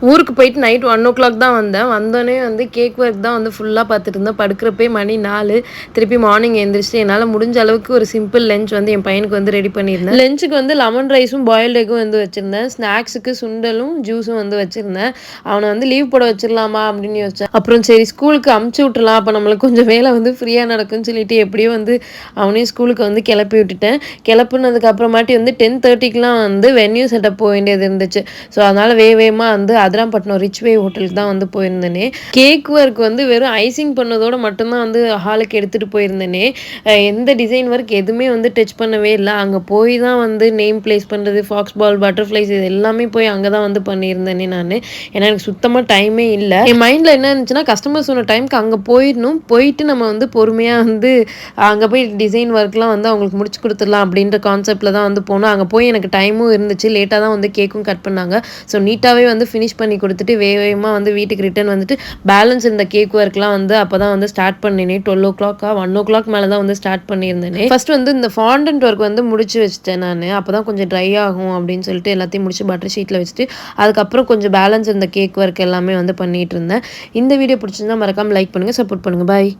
ஊருக்கு போயிட்டு நைட் 1:00 தான் வந்தேன். வந்தோனே வந்து கேக் ஒர்க் தான் வந்து ஃபுல்லா பார்த்துட்டு இருந்தேன். படுக்கிறப்பயே மணி 4. திருப்பி மார்னிங் எந்திரிச்சு என்னால முடிஞ்ச அளவுக்கு ஒரு சிம்பிள் லஞ்ச் வந்து என் பையனுக்கு வந்து ரெடி பண்ணியிருந்தேன். லஞ்சுக்கு வந்து லெமன் ரைஸும், பாயில்டு எக்கும் வந்து வச்சிருந்தேன். ஸ்நாக்ஸுக்கு சுண்டலும், ஜூஸும் வந்து வச்சிருந்தேன். அவன வந்து லீவ் போட வச்சிரலாமா அப்படின்னு யோசிச்சேன். அப்புறம் சரி ஸ்கூலுக்கு அமுச்சு விட்டுறலாம். அப்ப நம்மளுக்கு கொஞ்சம் வேலை வந்து ஃப்ரீயா நடக்கும்னு சொல்லிட்டு எப்படியோ வந்து அவனையும் ஸ்கூலுக்கு வந்து கிளப்பி விட்டுட்டேன். கிளப்புனதுக்கு அப்புறமாட்டி வந்து 10:30க்குலாம் வந்து வென்யூ செட்டப் போக வேண்டியது இருந்துச்சு. ஸோ அதனால வேகமா வந்து அதிராம்பட்டினம் ரிச் வே ஹோட்டலுக்கு தான் வந்து போயிருந்தேனே. கேக் ஒர்க் வந்து வெறும் ஐசிங் பண்ணதோட மட்டும்தான் வந்து ஹாலுக்கு எடுத்துட்டு போயிருந்தேனே. எந்த டிசைன் ஒர்க் எதுவுமே வந்து டச் பண்ணவே இல்ல. அங்க போய் தான் வந்து நேம் பிளேஸ் பண்றது, ஃபாக்ஸ் பால், பட்டர்ஃப்ளைஸ் இது எல்லாமே போய் அங்க தான் வந்து பண்ணியிருந்தேனே நானு. ஏன்னா எனக்கு சுத்தமா டைமே இல்ல. என் மைண்ட்ல என்ன இருந்துச்சுன்னா, கஸ்டமர் சொன்ன டைம்க்கு அங்க போயிடணும். போயிட்டு நம்ம வந்து பொறுமையா வந்து அங்க போய் டிசைன் ஒர்க்லாம் வந்து அவங்களுக்கு முடிச்சு குடுத்துடலாம் அப்படின்ற கான்செப்ட்ல தான் வந்து போனோம். அங்க போய் எனக்கு டைமும் இருந்துச்சு. லேட்டா தான் வந்து கேக்கும் கட் பண்ணாங்க. ஸோ நீட்டாவே வந்து ஃபினிஷ் பண்ணி குடுத்துட்டு வேகமா வந்து வீட்டுக்கு ரிட்டர்ன் வந்துட்டு பேலன்ஸ் இருந்த கேக் ஒர்க்லாம் வந்து அப்பதான் வந்து ஸ்டார்ட் பண்ணினேன். 12:00 1:00 மேல தான் வந்து ஸ்டார்ட் பண்ணியிருந்தேனே. ஃபர்ஸ்ட் வந்து இந்த ஃபாண்டன்ட் ஒர்க் வந்து முடிச்சு வச்சுட்டேன் நானு. அப்பதான் கொஞ்சம் ட்ரை ஆகும் அப்படின்னு சொல்லிட்டு எல்லாத்தையும் முடிச்சு பட்டர் ஷீட்ல வச்சுட்டு, அதுக்கப்புறம் கொஞ்சம் பேலன்ஸ் இருந்த கேக் ஒர்க் எல்லாமே வந்து பண்ணிட்டு இருந்தேன். இந்த வீடியோ பிடிச்சிருந்தா மறக்காம லைக் பண்ணுங்க, சப்போர்ட் பண்ணுங்க. பாய்.